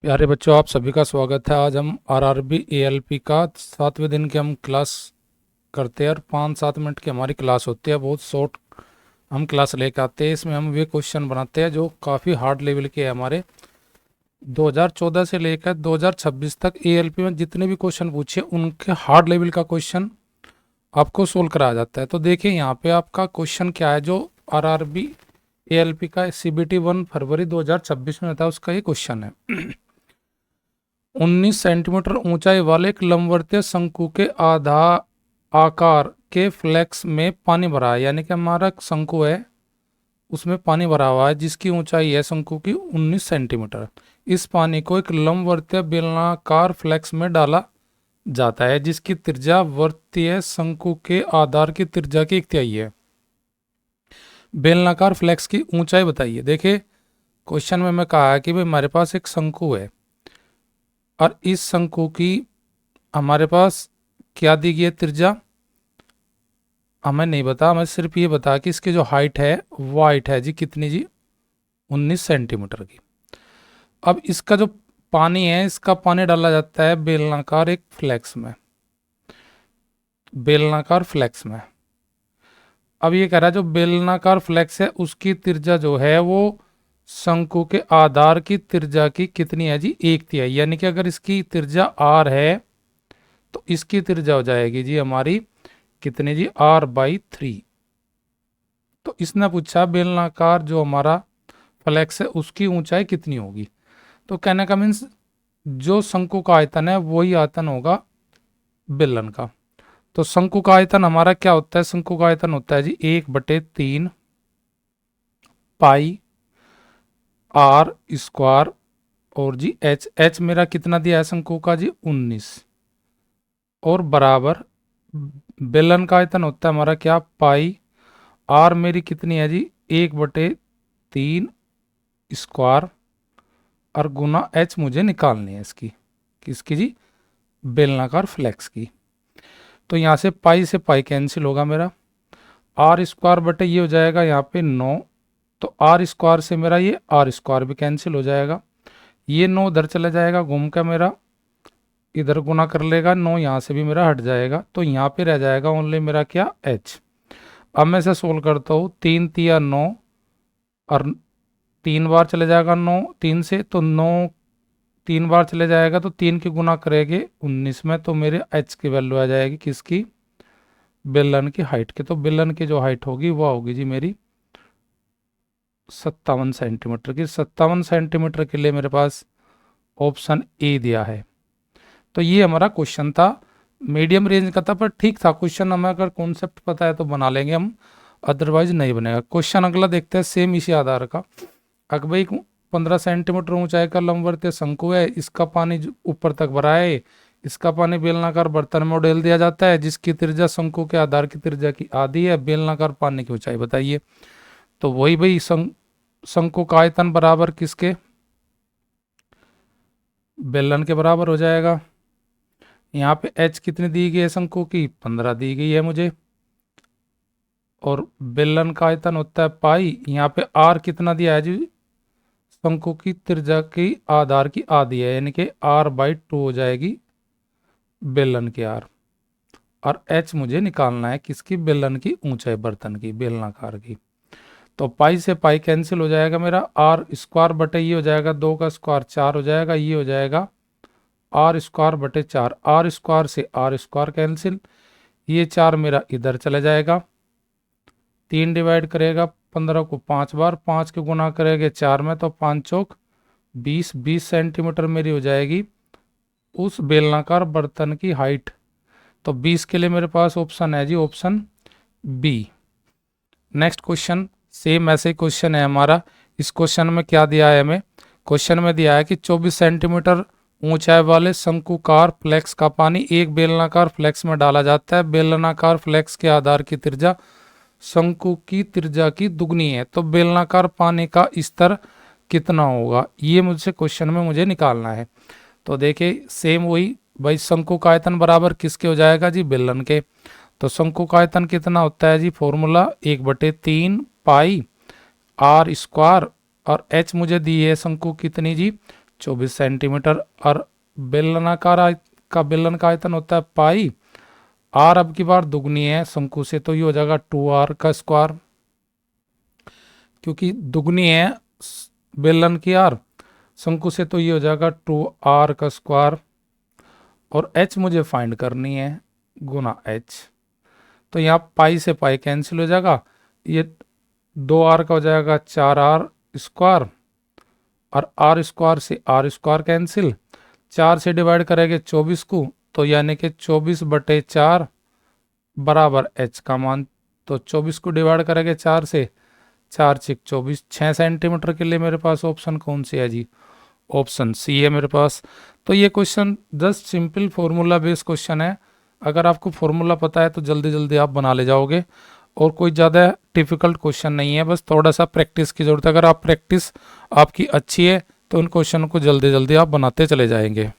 प्यारे बच्चों, आप सभी का स्वागत है। आज हम आरआरबी एएलपी का 7वें दिन की हम क्लास करते हैं और 5-7 मिनट की हमारी क्लास होती है। बहुत शॉर्ट हम क्लास लेकर आते हैं। इसमें हम वे क्वेश्चन बनाते हैं जो काफ़ी हार्ड लेवल के हैं। हमारे 2014 से लेकर 2026 तक एएलपी में जितने भी क्वेश्चन पूछे उनके हार्ड लेवल का क्वेश्चन आपको सोल्व कराया जाता है। तो देखिए यहाँ पे आपका क्वेश्चन क्या है जो आरआरबी एएलपी का सीबीटी 1 फरवरी 2026 में था, उसका ये क्वेश्चन है। 19 सेंटीमीटर ऊंचाई वाले एक लंबवर्तीय शंकु के आकार के फ्लेक्स में पानी भरा है। यानी कि हमारा शंकु है, उसमें पानी भरा हुआ है जिसकी ऊंचाई है शंकु की 19 सेंटीमीटर। इस पानी को एक लंबवर्तीय बेलनाकार फ्लेक्स में डाला जाता है जिसकी त्रिज्या वर्तीय शंकु के आधार की त्रिज्या की 1/3 है। बेलनाकार फ्लेक्स की ऊंचाई बताइए। देखिए क्वेश्चन में मैं कहा है कि भाई हमारे पास एक शंकु है और इस शंकु की हमारे पास क्या दी गई है त्रिज्या, हमें नहीं बता, हमें सिर्फ ये बता कि इसकी जो हाइट है वो हाइट है जी कितनी जी, 19 सेंटीमीटर की। अब इसका जो पानी है, इसका पानी डाला जाता है बेलनाकार एक फ्लेक्स में, बेलनाकार फ्लेक्स में। अब ये कह रहा है जो बेलनाकार फ्लेक्स है उसकी त्रिज्या जो है वो शंकु के आधार की त्रिज्या की कितनी है जी, 1/3। यानी कि अगर इसकी त्रिज्या आर है तो इसकी त्रिज्या हो जाएगी जी हमारी कितनी जी, r/3। तो इसने पूछा बेलनाकार जो हमारा फ्लेक्स है उसकी ऊंचाई कितनी होगी। तो कहने का मीन्स जो शंकु का आयतन है वही आयतन होगा बेलन का। तो शंकु का आयतन हमारा क्या होता है, शंकु का आयतन होता है जी 1/3 पाई r स्क्वायर और जी h मेरा कितना दिया है शंकु का जी 19, और बराबर बेलन का आयतन होता है हमारा क्या, पाई r मेरी कितनी है जी 1/3 स्क्वायर और गुना h मुझे निकालनी है इसकी, किसकी जी, बेलनाकार फ्लेक्स की। तो यहाँ से पाई कैंसिल होगा मेरा, आर स्क्वायर बटे ये हो जाएगा यहाँ पे 9, तो आर स्क्वायर से मेरा ये आर स्क्वायर भी कैंसिल हो जाएगा। ये 9 उधर चला जाएगा, घूम कर मेरा इधर गुना कर लेगा, 9 यहाँ से भी मेरा हट जाएगा। तो यहाँ पे रह जाएगा ओनली मेरा क्या, h। अब मैं इसे सोल्व करता हूँ, 3 तिया 9 और 3 बार चले जाएगा 9 3 से, तो 9 3 बार चले जाएगा तो 3 की गुना करेंगे 19 में, तो मेरे h की वैल्यू आ जाएगी किसकी, बेलन की हाइट की। तो बेलन की जो हाइट होगी वो होगी जी मेरी 57 सेंटीमीटर की। 57 सेंटीमीटर के लिए मेरे पास ऑप्शन ए दिया है। तो ये हमारा क्वेश्चन था, मीडियम रेंज का था पर ठीक था क्वेश्चन। हमें अगर कॉन्सेप्ट पता है तो बना लेंगे हम, अदरवाइज नहीं बनेगा। क्वेश्चन अगला देखते हैं सेम इसी आधार का। अगर भाई 15 सेंटीमीटर ऊंचाई का लंबवर्तीय शंकु है, इसका पानी ऊपर तक भरा है, इसका पानी बेलनाकार बर्तन में उड़ेल दिया जाता है जिसकी त्रिज्या शंकु के आधार की त्रिज्या की आधी है। बेलनाकार पानी की ऊंचाई बताइए। तो वही भाई शंकु का आयतन बराबर किसके, बेलन के बराबर हो जाएगा। यहाँ पे h कितनी दी गई है शंकु की, 15 दी गई है मुझे, और बेलन का आयतन होता है पाई। यहाँ पे r कितना दिया है जी, शंकु की त्रिज्या की आधार की आधी है, यानी कि r/2 हो जाएगी बेलन की r। और h मुझे निकालना है किसकी, बेलन की ऊंचाई बर्तन की, बेलनाकार की। तो पाई से पाई कैंसिल हो जाएगा मेरा, आर स्क्वायर बटे ये हो जाएगा 2 का स्क्वायर 4 हो जाएगा, ये हो जाएगा आर स्क्वायर बटे 4, आर स्क्वायर से आर स्क्वायर कैंसिल, ये 4 मेरा इधर चला जाएगा, 3 डिवाइड करेगा 15 को 5 बार, 5 के गुना करेंगे 4 में, तो 5 चौक 20, 20 सेंटीमीटर मेरी हो जाएगी उस बेलनाकार बर्तन की हाइट। तो 20 के लिए मेरे पास ऑप्शन है जी option B. Next question same ऐसे क्वेश्चन है हमारा। इस क्वेश्चन में क्या दिया है हमें, क्वेश्चन में दिया है कि 24 सेंटीमीटर ऊंचाई वाले शंकुकार फ्लेक्स का पानी एक बेलनाकार फ्लेक्स में डाला जाता है। बेलनाकार फ्लेक्स के आधार की त्रिज्या शंकु की त्रिज्या की दुगनी है। तो बेलनाकार पानी का स्तर कितना होगा, ये मुझसे क्वेश्चन में मुझे निकालना है। तो देखिए सेम वही भाई, शंकु का आयतन बराबर किसके हो जाएगा जी, बेलन के। तो शंकु का आयतन कितना होता है जी, फॉर्मूला 1/3 पाई r स्क्वायर, और h मुझे दी है शंकु कितनी जी, 24 सेंटीमीटर। और बेलन का आयतन होता है पाई। आर अब की बार दुगनी है शंकु से, तो ये हो जाएगा 2r का स्क्वायर, क्योंकि दुगनी है बेलन की आर शंकु से, तो ये हो जाएगा 2r का स्क्वायर। और h मुझे फाइंड करनी है, गुना h। तो यहाँ पाई से पाई कैंसिल हो जाएगा, ये 2r का हो जाएगा 4r स्क्वायर, और r स्क्वायर से r स्क्वायर कैंसिल। 4 से डिवाइड करेंगे 24 को, तो यानी कि 24/4 बराबर h का मान। तो 24 को डिवाइड करेंगे 4 से, 4 6 24, 6 सेंटीमीटर के लिए मेरे पास ऑप्शन कौन सी है जी? ऑप्शन सी है मेरे पास। तो ये question just simple formula based question है। अगर आपको फॉर्मूला पता है तो जल्दी जल्दी आप बना ले जाओगे, और कोई ज़्यादा डिफिकल्ट क्वेश्चन नहीं है, बस थोड़ा सा प्रैक्टिस की ज़रूरत है। अगर आप प्रैक्टिस आपकी अच्छी है तो उन क्वेश्चन को जल्दी जल्दी आप बनाते चले जाएंगे।